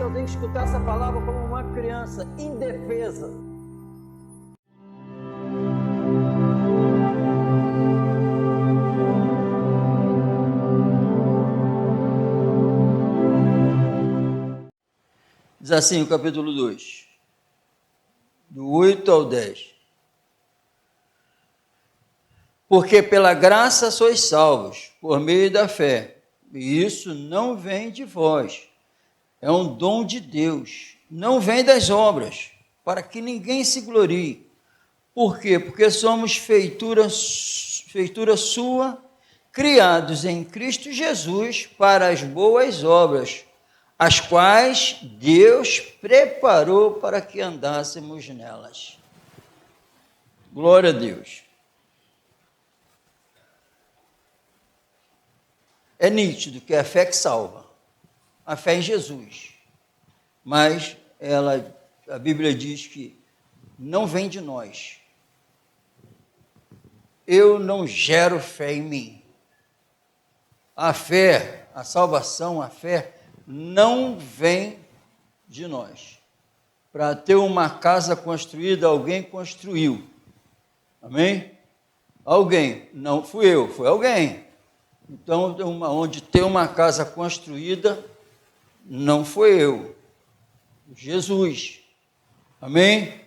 eu tenho que escutar essa palavra como uma criança indefesa. Diz assim o capítulo 2, do 8 ao 10. Porque pela graça sois salvos, por meio da fé, e isso não vem de vós, é um dom de Deus, não vem das obras, para que ninguém se glorie. Por quê? Porque somos feitura sua, criados em Cristo Jesus para as boas obras, as quais Deus preparou para que andássemos nelas. Glória a Deus. É nítido que é a fé que salva, a fé em Jesus, mas a Bíblia diz que não vem de nós. Eu não gero fé em mim. A fé, a salvação, a fé não vem de nós. Para ter uma casa construída, alguém construiu. Amém? Alguém, não fui eu, foi alguém. Então, onde tem uma casa construída, não foi eu, Jesus. Amém?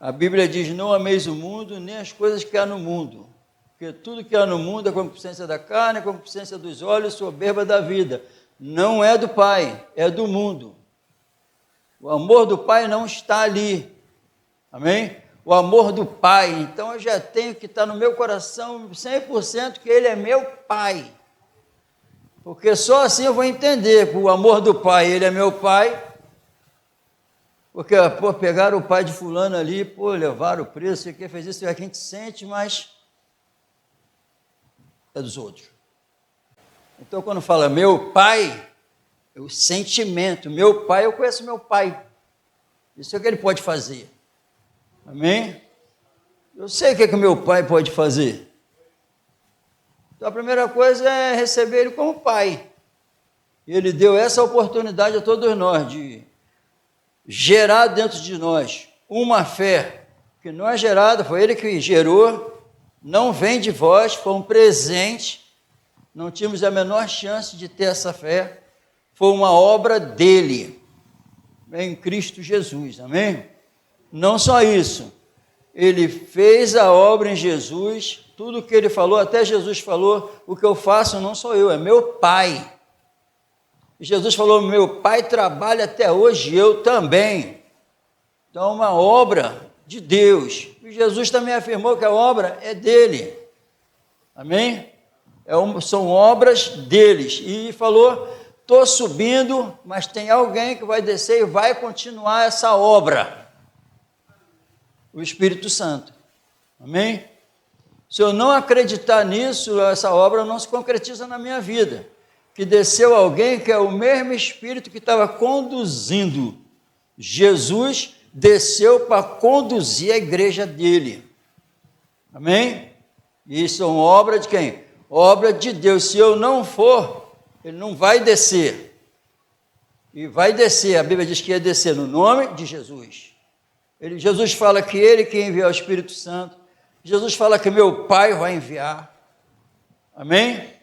A Bíblia diz, não ameis o mundo, nem as coisas que há no mundo. Porque tudo que há no mundo é concupiscência da carne, é concupiscência dos olhos, soberba da vida. Não é do Pai, é do mundo. O amor do Pai não está ali. Amém? O amor do Pai, então eu já tenho que estar no meu coração 100% que Ele é meu Pai. Porque só assim eu vou entender que o amor do Pai, Ele é meu Pai. Porque, pegaram o pai de fulano ali, levaram o preço, e que fez isso, é que a gente sente, mas é dos outros. Então, quando fala meu Pai, é o sentimento. Meu Pai, eu conheço meu Pai. Isso é o que Ele pode fazer. Amém? Eu sei o que o meu Pai pode fazer. Então, a primeira coisa é receber Ele como Pai. E Ele deu essa oportunidade a todos nós, de gerar dentro de nós uma fé que não é gerada, foi Ele que gerou, não vem de vós, foi um presente, não tínhamos a menor chance de ter essa fé, foi uma obra dEle, em Cristo Jesus, amém? Não só isso, Ele fez a obra em Jesus, tudo o que Ele falou, até Jesus falou, o que eu faço não sou eu, é meu Pai. Jesus falou, meu Pai trabalha até hoje, eu também. Então, é uma obra de Deus. E Jesus também afirmou que a obra é dele. Amém? São obras deles. E falou, estou subindo, mas tem alguém que vai descer e vai continuar essa obra. O Espírito Santo. Amém? Se eu não acreditar nisso, essa obra não se concretiza na minha vida. Que desceu alguém que é o mesmo Espírito que estava conduzindo. Jesus desceu para conduzir a igreja dele. Amém? E são obra de quem? Obra de Deus. Se eu não for, ele não vai descer. E vai descer, a Bíblia diz que ia descer no nome de Jesus. Jesus fala que ele que enviou o Espírito Santo. Jesus fala que meu Pai vai enviar. Amém?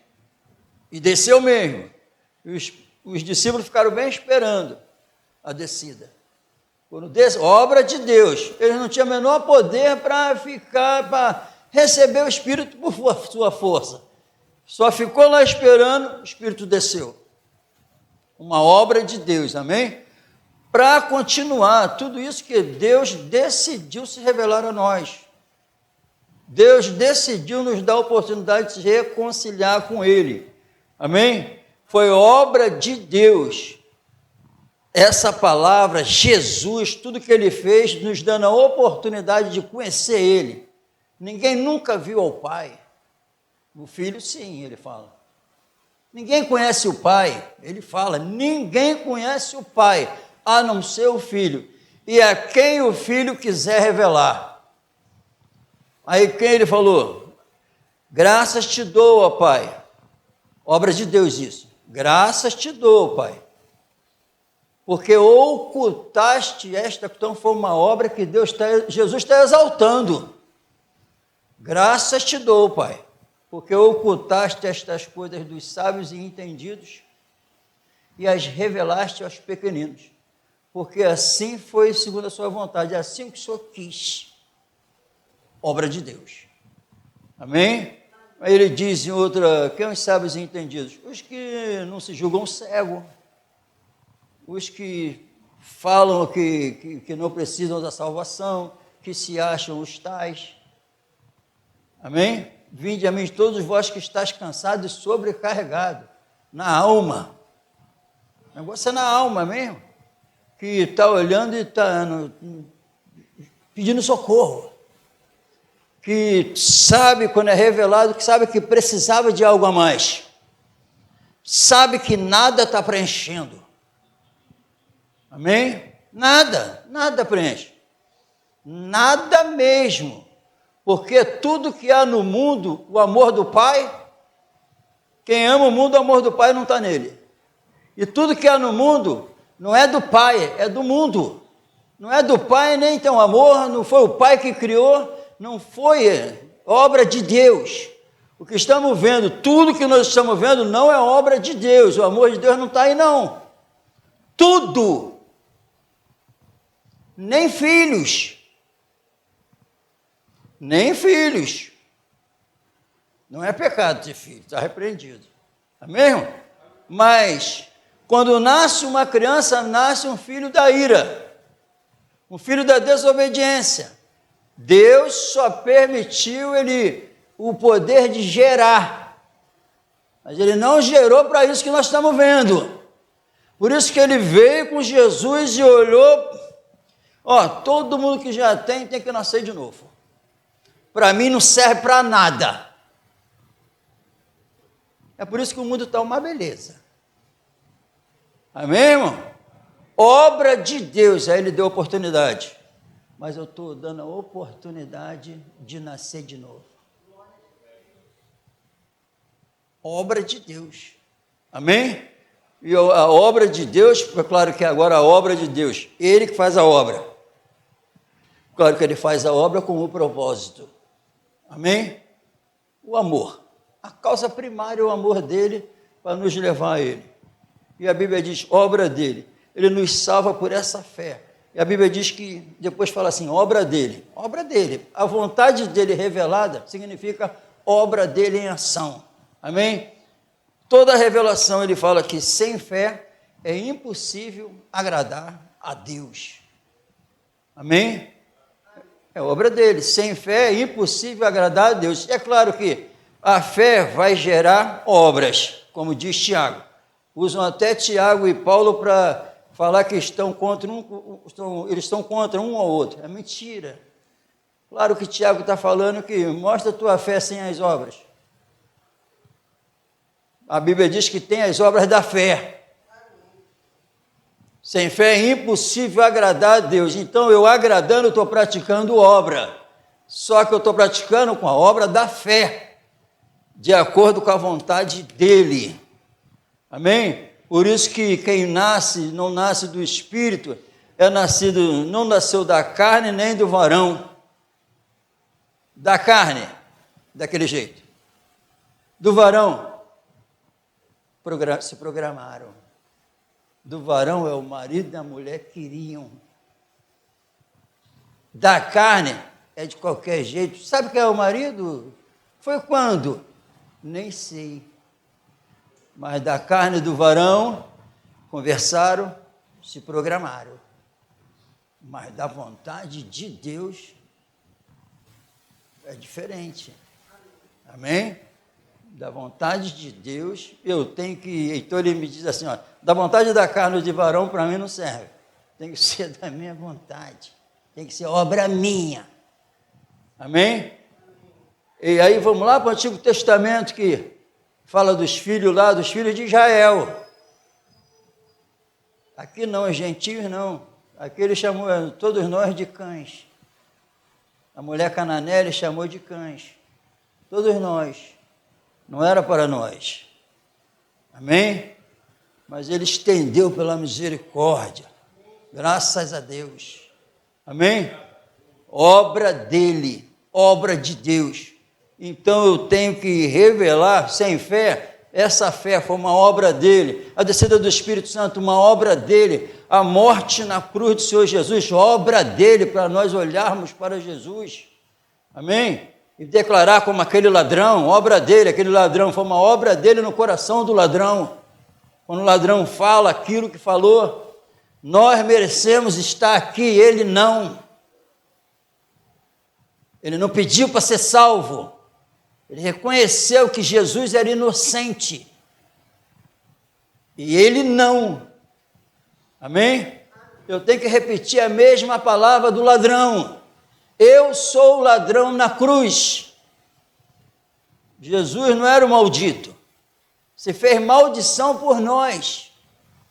E desceu mesmo. Os discípulos ficaram bem esperando a descida. Quando obra de Deus. Eles não tinham o menor poder para receber o Espírito por sua força. Só ficou lá esperando, o Espírito desceu. Uma obra de Deus, amém? Para continuar, tudo isso que Deus decidiu se revelar a nós. Deus decidiu nos dar a oportunidade de se reconciliar com Ele. Amém? Foi obra de Deus. Essa palavra, Jesus, tudo que Ele fez, nos dando a oportunidade de conhecer Ele. Ninguém nunca viu ao Pai. O Filho, sim, Ele fala. Ninguém conhece o Pai. Ele fala, ninguém conhece o Pai, a não ser o Filho. E a quem o Filho quiser revelar. Aí quem Ele falou? Graças te dou, ó Pai. Obra de Deus isso. Graças te dou, Pai. porque ocultaste esta, então foi uma obra que Jesus está exaltando. Graças te dou, Pai, porque ocultaste estas coisas dos sábios e entendidos e as revelaste aos pequeninos, porque assim foi segundo a sua vontade, assim que o Senhor quis. Obra de Deus. Amém? Aí ele diz em outra, quem os sábios e entendidos? Os que não se julgam cego, os que falam que não precisam da salvação, que se acham os tais. Amém? Vinde a mim todos vós que estáis cansados e sobrecarregados, na alma. O negócio é na alma mesmo, que está olhando e está pedindo socorro, que sabe quando é revelado, que sabe que precisava de algo a mais, sabe que nada está preenchendo. Amém? Nada preenche, nada mesmo, porque tudo que há no mundo, o amor do Pai, quem ama o mundo, o amor do Pai não está nele, e tudo que há no mundo não é do Pai, é do mundo, não é do Pai, nem tem um amor, não foi o Pai que criou, não foi obra de Deus. O que estamos vendo, tudo que nós estamos vendo não é obra de Deus, o amor de Deus não está aí não, tudo, nem filhos, não é pecado ter filho, está repreendido, amém? Mas, quando nasce uma criança, nasce um filho da ira, um filho da desobediência. Deus só permitiu ele o poder de gerar, mas ele não gerou para isso que nós estamos vendo. Por isso que ele veio com Jesus e olhou, todo mundo que já tem que nascer de novo. Para mim não serve para nada. É por isso que o mundo está uma beleza. Amém, irmão? Obra de Deus, aí ele deu oportunidade. Mas eu estou dando a oportunidade de nascer de novo. Obra de Deus. Amém? E a obra de Deus, é claro que agora a obra de Deus, Ele que faz a obra. Claro que Ele faz a obra com o propósito. Amém? O amor. A causa primária é o amor dEle para nos levar a Ele. E a Bíblia diz, obra dEle. Ele nos salva por essa fé. E a Bíblia diz que, depois fala assim, obra dele. A vontade dele revelada significa obra dele em ação. Amém? Toda a revelação ele fala que sem fé é impossível agradar a Deus. Amém? É obra dele. Sem fé é impossível agradar a Deus. É claro que a fé vai gerar obras, como diz Tiago. Usam até Tiago e Paulo para falar que eles estão contra um ao outro. É mentira. Claro que Tiago está falando que mostra a tua fé sem as obras. A Bíblia diz que tem as obras da fé. Sem fé é impossível agradar a Deus. Então, eu agradando, estou praticando obra. Só que eu estou praticando com a obra da fé, de acordo com a vontade dEle. Amém? Por isso que quem não nasce do Espírito, não nasceu da carne nem do varão. Da carne, daquele jeito. Do varão, se programaram. Do varão é o marido e a mulher queriam. Da carne é de qualquer jeito. Sabe quem é o marido? Foi quando? Nem sei. Mas da carne do varão, conversaram, se programaram. Mas da vontade de Deus, é diferente. Amém? Da vontade de Deus, eu tenho que... Então ele me diz assim, da vontade da carne de varão, para mim não serve. Tem que ser da minha vontade. Tem que ser obra minha. Amém? E aí vamos lá para o Antigo Testamento, que fala dos filhos lá, dos filhos de Israel. Aqui não, os gentios não. Aqui ele chamou todos nós de cães. A mulher cananeia ele chamou de cães. Todos nós. Não era para nós. Amém? mas Ele estendeu pela misericórdia. Graças a Deus. Amém? Obra dele, obra de Deus. Então eu tenho que revelar, sem fé, essa fé foi uma obra dele. A descida do Espírito Santo, uma obra dele. A morte na cruz do Senhor Jesus, obra dele, para nós olharmos para Jesus. Amém? E declarar como aquele ladrão, obra dele, aquele ladrão, foi uma obra dele no coração do ladrão. Quando o ladrão fala aquilo que falou, nós merecemos estar aqui, ele não. Ele não pediu para ser salvo. Ele reconheceu que Jesus era inocente. E ele não. Amém? Eu tenho que repetir a mesma palavra do ladrão. Eu sou o ladrão na cruz. Jesus não era o maldito. Se fez maldição por nós.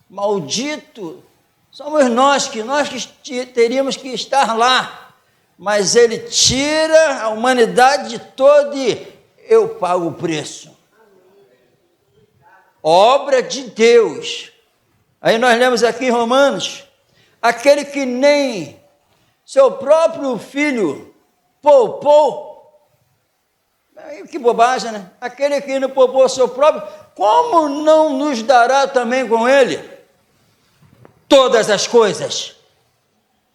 Maldito somos nós que teríamos que estar lá. Mas ele tira a humanidade toda e eu pago o preço. Obra de Deus. Aí nós lemos aqui em Romanos, aquele que nem seu próprio filho poupou, que bobagem, né? Aquele que não poupou seu próprio, como não nos dará também com ele todas as coisas?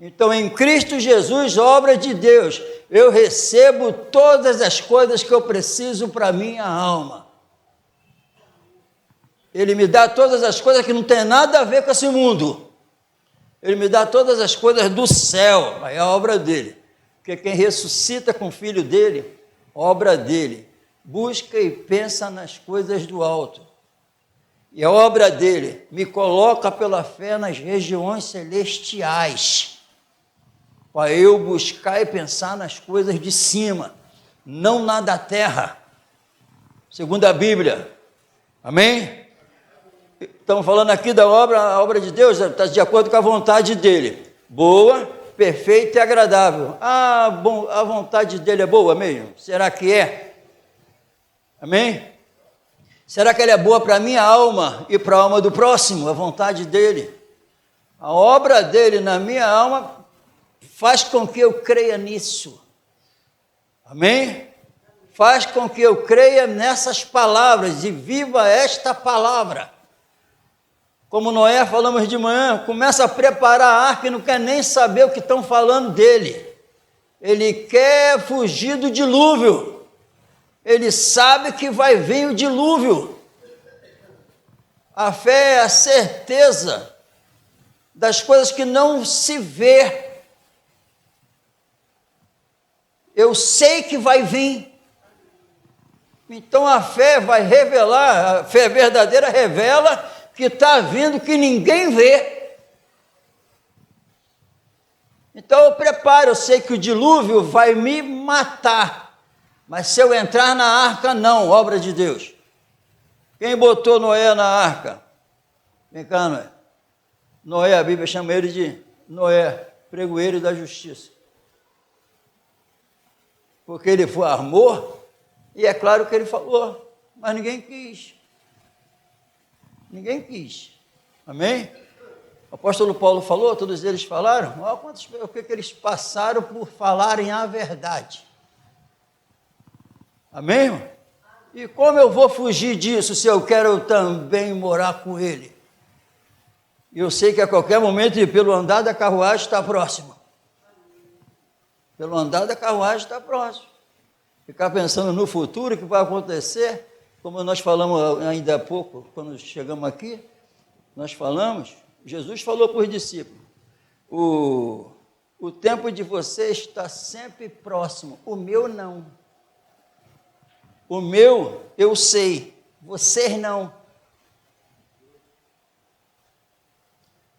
Então, em Cristo Jesus, obra de Deus, eu recebo todas as coisas que eu preciso para a minha alma. Ele me dá todas as coisas que não tem nada a ver com esse mundo. Ele me dá todas as coisas do céu, aí é a obra dele. Porque quem ressuscita com o filho dele, obra dele. Busca e pensa nas coisas do alto. E a obra dele me coloca pela fé nas regiões celestiais. Para eu buscar e pensar nas coisas de cima, não na da terra. Segundo a Bíblia. Amém? Estamos falando aqui da obra, a obra de Deus está de acordo com a vontade dele. Boa, perfeita e agradável. Bom, a vontade dele é boa mesmo? Será que é? Amém? Será que ela é boa para a minha alma e para a alma do próximo? A vontade dele. A obra dele na minha alma faz com que eu creia nisso. Amém? Faz com que eu creia nessas palavras e viva esta palavra. Como Noé, falamos de manhã, começa a preparar a arca e não quer nem saber o que estão falando dele. Ele quer fugir do dilúvio. Ele sabe que vai vir o dilúvio. A fé é a certeza das coisas que não se vê. Eu sei que vai vir. Então a fé vai revelar, a fé verdadeira revela que está vindo que ninguém vê. Então eu preparo, eu sei que o dilúvio vai me matar, mas se eu entrar na arca, não, obra de Deus. Quem botou Noé na arca? Vem cá, Noé. Noé, a Bíblia chama ele de Noé, pregoeiro da justiça. Porque ele foi armor, e é claro que ele falou, mas ninguém quis. Ninguém quis. Amém? O apóstolo Paulo falou, todos eles falaram, o que eles passaram por falarem a verdade. Amém, irmão? E como eu vou fugir disso se eu quero também morar com ele? Eu sei que a qualquer momento, e pelo andar da carruagem, está próximo. Pelo andar da carruagem está próximo. Ficar pensando no futuro, o que vai acontecer, como nós falamos ainda há pouco, quando chegamos aqui, nós falamos, Jesus falou para os discípulos, o tempo de vocês está sempre próximo, o meu não. O meu eu sei, vocês não.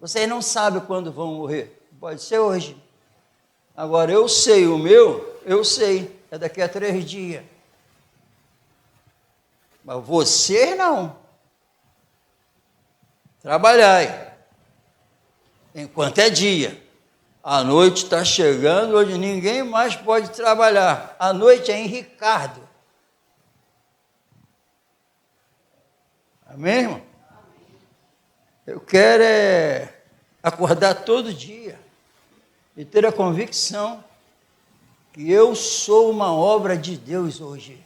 Vocês não sabem quando vão morrer, pode ser hoje. Agora eu sei, o meu, eu sei, é daqui a 3 dias. Mas você não. Trabalhai, enquanto é dia. A noite está chegando, onde ninguém mais pode trabalhar. A noite é em Ricardo. Amém, irmão? Eu quero acordar todo dia e ter a convicção que eu sou uma obra de Deus hoje.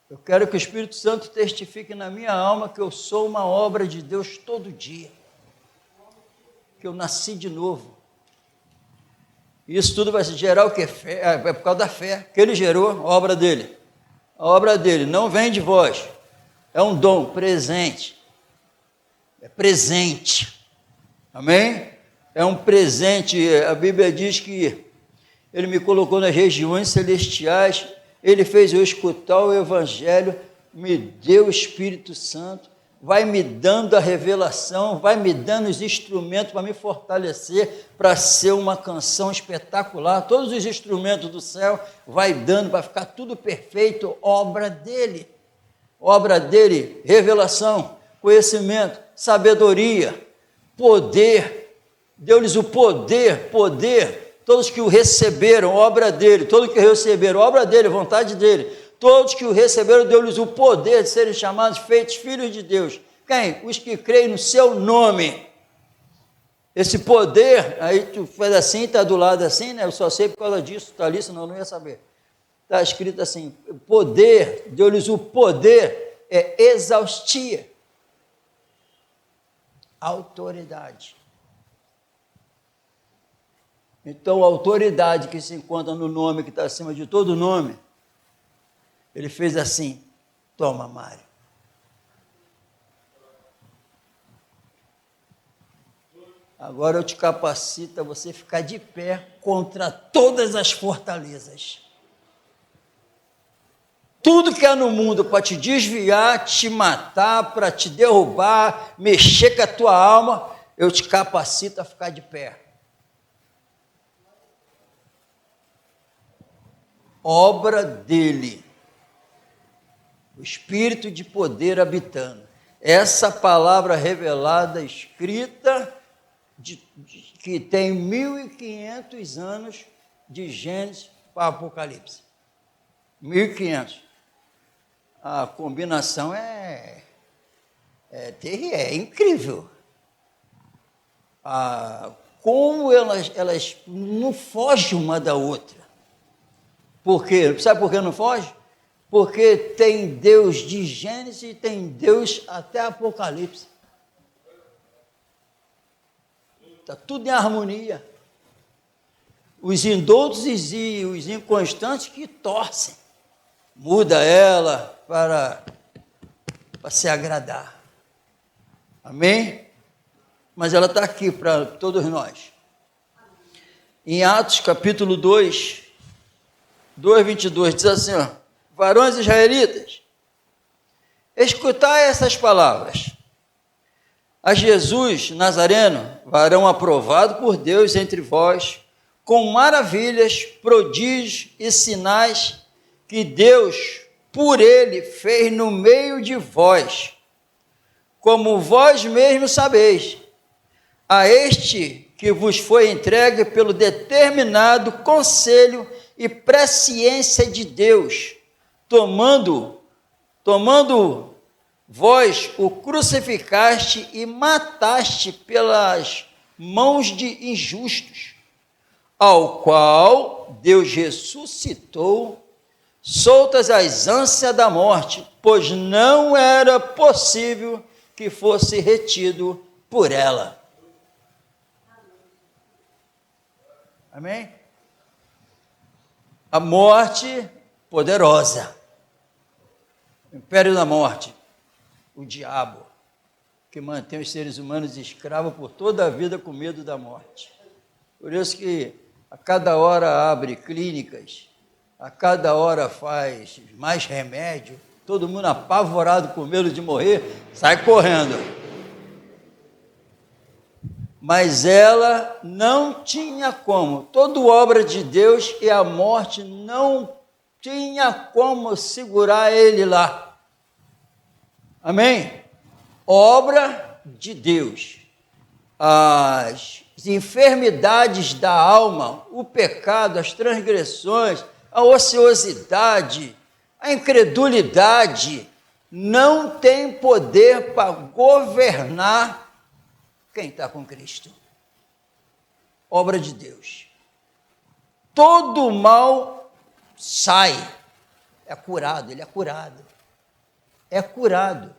Eu quero que o Espírito Santo testifique na minha alma que eu sou uma obra de Deus todo dia. Que eu nasci de novo. Isso tudo vai gerar o que? Fé, é por causa da fé que ele gerou, a obra dele. A obra dele não vem de vós. É um dom, presente. É presente. Amém? É um presente. A Bíblia diz que ele me colocou nas regiões celestiais. Ele fez eu escutar o Evangelho, me deu o Espírito Santo, vai me dando a revelação, vai me dando os instrumentos para me fortalecer, para ser uma canção espetacular. Todos os instrumentos do céu vai dando para ficar tudo perfeito, obra dele. Obra dele, revelação, conhecimento, sabedoria, poder. Deu-lhes o poder. Todos que o receberam, obra dele. Todos que receberam, obra dele, vontade dele. Todos que o receberam, deu-lhes o poder de serem chamados, feitos filhos de Deus. Quem? Os que creem no seu nome. Esse poder, aí tu faz assim, está do lado assim, né? Eu só sei por causa disso, está ali, senão eu não ia saber. Está escrito assim, poder, deu-lhes o poder, é exaustia. Autoridade. Então, a autoridade que se encontra no nome, que está acima de todo nome, ele fez assim, toma, Mário. Agora eu te capacito a você ficar de pé contra todas as fortalezas. Tudo que há no mundo para te desviar, te matar, para te derrubar, mexer com a tua alma, eu te capacito a ficar de pé. Obra dele, o Espírito de poder habitando. Essa palavra revelada, escrita, que tem 1.500 anos de Gênesis para Apocalipse. 1.500. A combinação é incrível. Como elas não fogem uma da outra. Por quê? Sabe por que não foge? Porque tem Deus de Gênesis e tem Deus até Apocalipse. Está tudo em harmonia. Os indoutos e os inconstantes que torcem. Muda ela para se agradar. Amém? Mas ela está aqui para todos nós. Em Atos capítulo 2, 2:22, diz assim, ó, varões israelitas, escutai essas palavras. A Jesus Nazareno, varão aprovado por Deus entre vós, com maravilhas, prodígios e sinais que Deus, por ele, fez no meio de vós, como vós mesmos sabeis. A este que vos foi entregue pelo determinado conselho e presciência de Deus, tomando vós o crucificaste e mataste pelas mãos de injustos, ao qual Deus ressuscitou, soltas as ânsias da morte, pois não era possível que fosse retido por ela. Amém? A morte poderosa, o império da morte, o diabo, que mantém os seres humanos escravos por toda a vida com medo da morte. Por isso que a cada hora abre clínicas, a cada hora faz mais remédio, todo mundo apavorado com medo de morrer, sai correndo. Mas ela não tinha como, toda obra de Deus e a morte não tinha como segurar ele lá. Amém? Obra de Deus. As enfermidades da alma, o pecado, as transgressões, a ociosidade, a incredulidade, não tem poder para governar quem está com Cristo. Obra de Deus. Todo mal sai, é curado, ele é curado. É curado.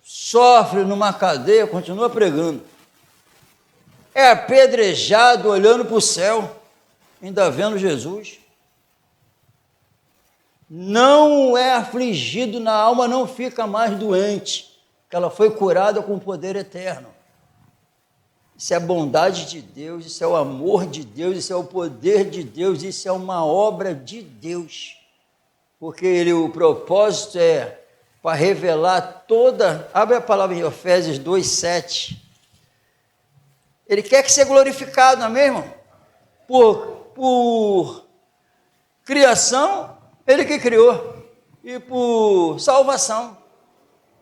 Sofre numa cadeia, continua pregando. É apedrejado olhando para o céu, ainda vendo Jesus. Não é afligido na alma, não fica mais doente, porque ela foi curada com o poder eterno. Isso é a bondade de Deus, isso é o amor de Deus, isso é o poder de Deus, isso é uma obra de Deus. Porque o propósito é para revelar toda... Abre a palavra em Efésios 2:7. Ele quer que seja glorificado, não é mesmo? Por criação, ele que criou. E por salvação.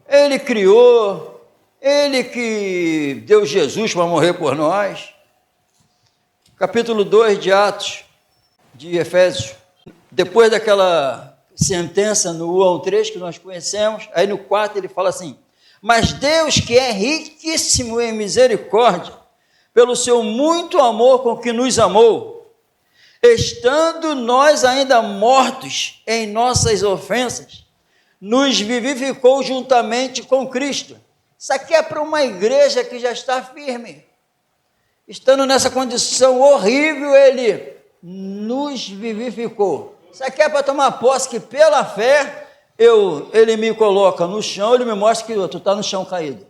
Ele criou, ele que deu Jesus para morrer por nós. Capítulo 2 de Atos, de Efésios. Depois daquela sentença no 1 ao 3 que nós conhecemos, aí no 4 ele fala assim: mas Deus, que é riquíssimo em misericórdia, pelo seu muito amor com que nos amou, estando nós ainda mortos em nossas ofensas, nos vivificou juntamente com Cristo. Isso aqui é para uma igreja que já está firme. Estando nessa condição horrível, ele nos vivificou. Isso aqui é para tomar posse que pela fé, ele me coloca no chão, ele me mostra que tu está no chão caído.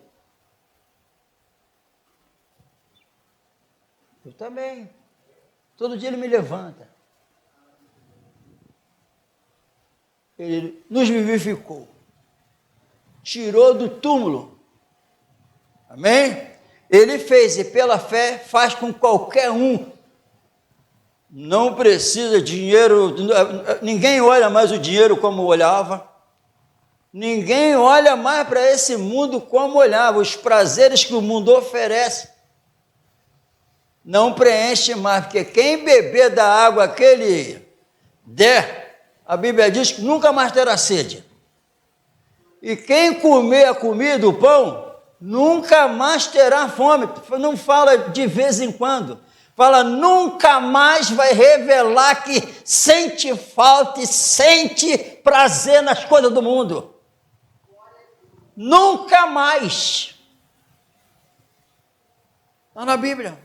Eu também. Todo dia ele me levanta. Ele nos vivificou. Tirou do túmulo. Amém? Ele fez, e pela fé faz com qualquer um. Não precisa dinheiro, ninguém olha mais o dinheiro como olhava, ninguém olha mais para esse mundo como olhava, os prazeres que o mundo oferece, não preenche mais, porque quem beber da água que ele der, a Bíblia diz que nunca mais terá sede, e quem comer a comida, o pão, nunca mais terá fome. Não fala de vez em quando, fala, nunca mais vai revelar que sente falta e sente prazer nas coisas do mundo. Nunca mais. Está na Bíblia.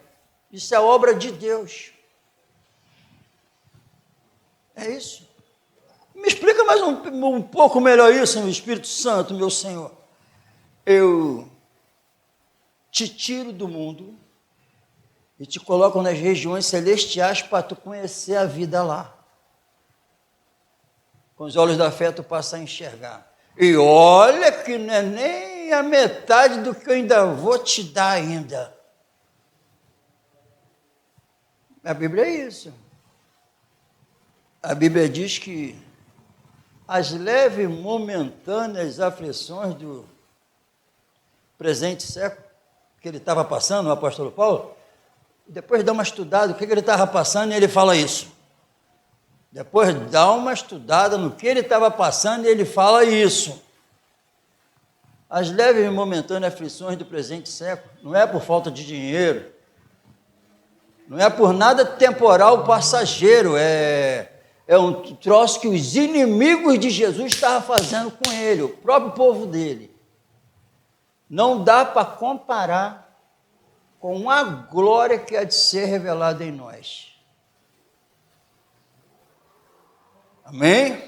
Isso é obra de Deus. É isso. Me explica mais um pouco melhor isso, meu Espírito Santo, meu Senhor. Eu te tiro do mundo e te colocam nas regiões celestiais para tu conhecer a vida lá. Com os olhos da fé tu passa a enxergar. E olha que não é nem a metade do que eu ainda vou te dar ainda. A Bíblia é isso. A Bíblia diz que as leves momentâneas aflições do presente século que ele estava passando, o apóstolo Paulo, depois dá uma estudada o que ele estava passando e ele fala isso. Depois dá uma estudada no que ele estava passando e ele fala isso. As leves e momentâneas aflições do presente século não é por falta de dinheiro, não é por nada temporal passageiro, é um troço que os inimigos de Jesus estavam fazendo com ele, o próprio povo dele. Não dá para comparar com a glória que há de ser revelada em nós. Amém?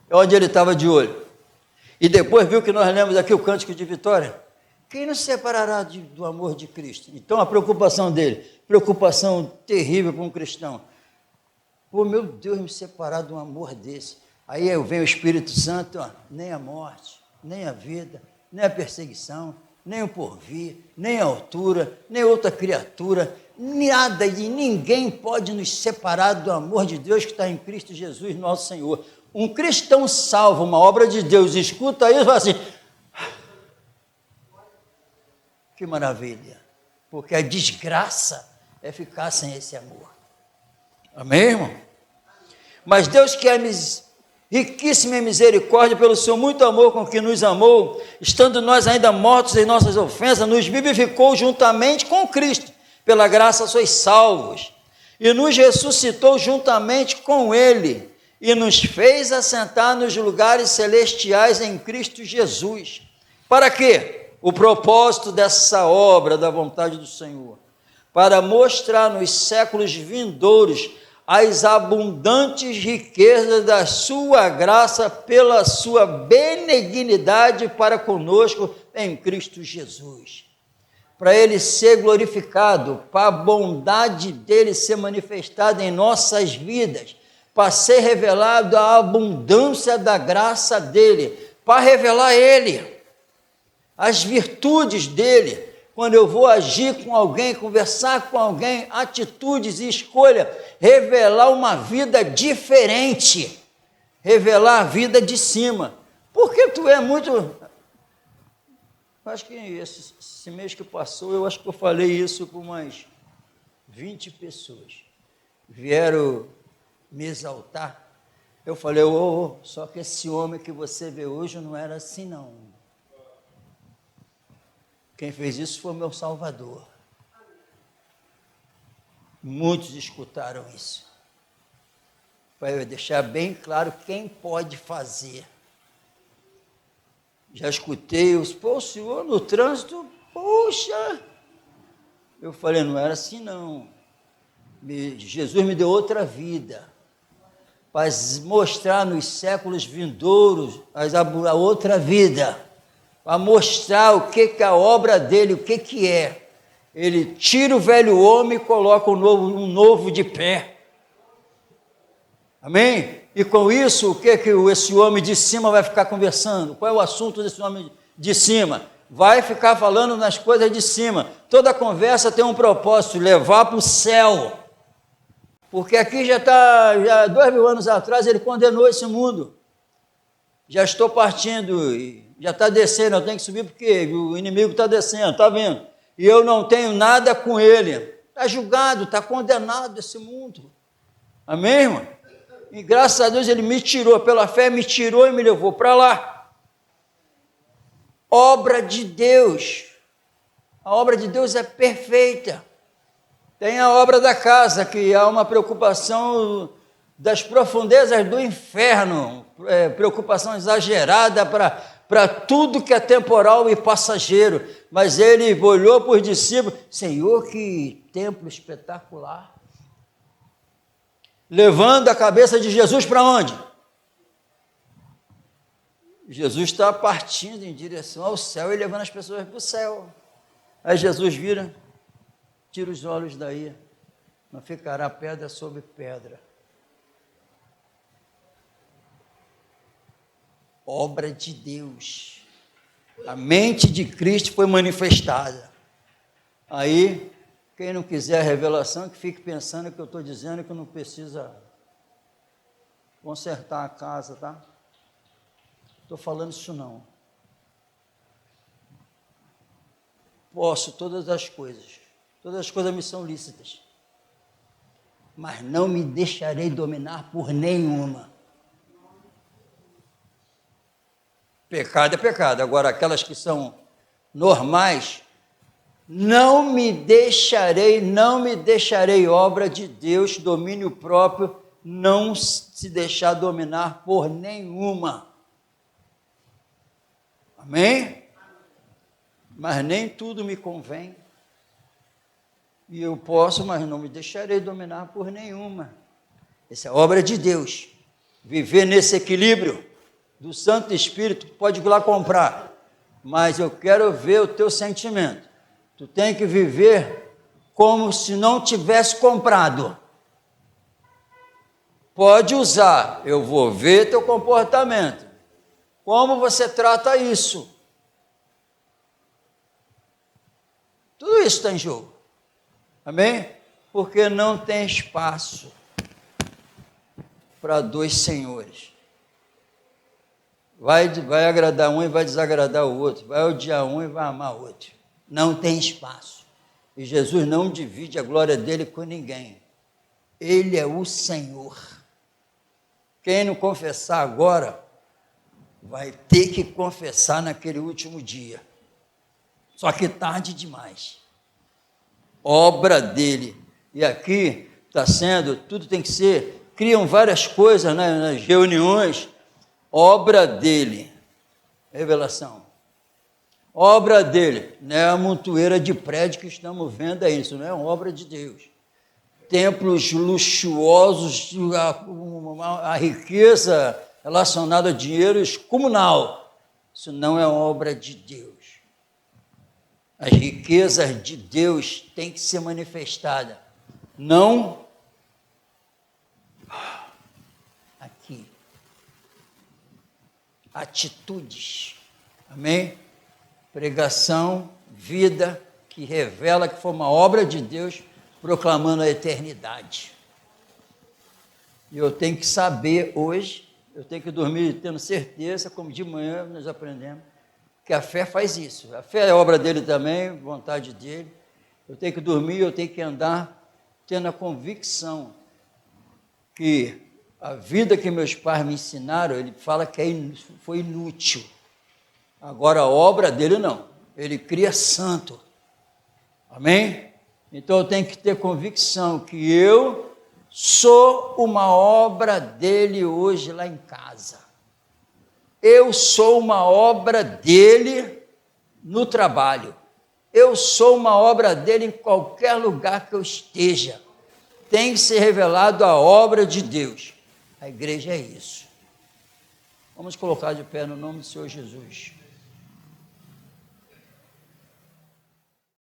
É onde ele estava de olho. E depois viu que nós lemos aqui o cântico de vitória. Quem nos separará do amor de Cristo? Então a preocupação dele, preocupação terrível para um cristão. Pô, meu Deus, me separar de um amor desse. Aí vem o Espírito Santo, ó, nem a morte, nem a vida, nem a perseguição, nem o porvir, nem a altura, nem outra criatura, nada e ninguém pode nos separar do amor de Deus que está em Cristo Jesus, nosso Senhor. Um cristão salvo, uma obra de Deus, escuta isso e fala assim, que maravilha, porque a desgraça é ficar sem esse amor. Amém, irmão? Mas Deus que é riquíssima em misericórdia, pelo seu muito amor com que nos amou, estando nós ainda mortos em nossas ofensas, nos vivificou juntamente com Cristo. Pela graça sois salvos. E nos ressuscitou juntamente com Ele, e nos fez assentar nos lugares celestiais em Cristo Jesus. Para quê? O propósito dessa obra da vontade do Senhor, para mostrar nos séculos vindouros as abundantes riquezas da sua graça pela sua benignidade para conosco em Cristo Jesus. Para Ele ser glorificado, para a bondade dEle ser manifestada em nossas vidas, para ser revelado a abundância da graça dEle, para revelar Ele, as virtudes dEle. Quando eu vou agir com alguém, conversar com alguém, atitudes e escolha, revelar uma vida diferente, revelar a vida de cima. Porque tu é muito... Acho que esse mês que passou, eu acho que eu falei isso com umas 20 pessoas. Vieram me exaltar. Eu falei, só que esse homem que você vê hoje não era assim não. Quem fez isso foi o meu Salvador. Muitos escutaram isso. Para eu deixar bem claro quem pode fazer. Já escutei, o senhor no trânsito, poxa. Eu falei, não era assim não. Jesus me deu outra vida. Para mostrar nos séculos vindouros a outra vida. Para mostrar o que a obra dele, o que é. Ele tira o velho homem e coloca um novo de pé. Amém? E com isso, o que esse homem de cima vai ficar conversando? Qual é o assunto desse homem de cima? Vai ficar falando nas coisas de cima. Toda conversa tem um propósito, levar para o céu. Porque aqui já 2000 anos atrás, ele condenou esse mundo. Já estou partindo e já está descendo, eu tenho que subir porque o inimigo está descendo, está vendo? E eu não tenho nada com ele. Está julgado, está condenado esse mundo. Amém, irmão? E graças a Deus ele me tirou, pela fé me tirou e me levou para lá. Obra de Deus. A obra de Deus é perfeita. Tem a obra da casa, que há uma preocupação das profundezas do inferno, preocupação exagerada para tudo que é temporal e passageiro. Mas ele olhou para os discípulos, Senhor, que templo espetacular. Levando a cabeça de Jesus para onde? Jesus está partindo em direção ao céu e levando as pessoas para o céu. Aí Jesus vira, tira os olhos daí, não ficará pedra sobre pedra. Obra de Deus. A mente de Cristo foi manifestada. Aí, quem não quiser a revelação, que fique pensando que eu estou dizendo que não precisa consertar a casa, tá? Estou falando isso não. Posso todas as coisas me são lícitas, mas não me deixarei dominar por nenhuma. Pecado é pecado, agora aquelas que são normais, não me deixarei, obra de Deus, domínio próprio, não se deixar dominar por nenhuma. Amém? Mas nem tudo me convém. E eu posso, mas não me deixarei dominar por nenhuma. Essa é a obra de Deus. Viver nesse equilíbrio do Santo Espírito, pode ir lá comprar, mas eu quero ver o teu sentimento. Tu tem que viver como se não tivesse comprado. Pode usar, eu vou ver teu comportamento. Como você trata isso? Tudo isso está em jogo. Amém? Porque não tem espaço para dois senhores. Vai agradar um e vai desagradar o outro. Vai odiar um e vai amar o outro. Não tem espaço. E Jesus não divide a glória dele com ninguém. Ele é o Senhor. Quem não confessar agora, vai ter que confessar naquele último dia. Só que tarde demais. Obra dele. E aqui está sendo, tudo tem que ser, criam várias coisas, né, nas reuniões, obra dele. Revelação. Obra dele, não é a montoeira de prédio que estamos vendo aí, isso não é obra de Deus. Templos luxuosos, a riqueza relacionada a dinheiro comunal, isso não é obra de Deus. As riquezas de Deus têm que ser manifestadas, não aqui. Atitudes, amém? Pregação, vida, que revela que foi uma obra de Deus, proclamando a eternidade. E eu tenho que saber hoje, eu tenho que dormir tendo certeza, como de manhã nós aprendemos, que a fé faz isso. A fé é obra dele também, vontade dele. Eu tenho que dormir, eu tenho que andar tendo a convicção que a vida que meus pais me ensinaram, ele fala que foi inútil. Agora a obra dele não. Ele cria santo. Amém? Então eu tenho que ter convicção que eu sou uma obra dele hoje lá em casa. Eu sou uma obra dele no trabalho. Eu sou uma obra dele em qualquer lugar que eu esteja. Tem que ser revelado a obra de Deus. A igreja é isso. Vamos colocar de pé no nome do Senhor Jesus.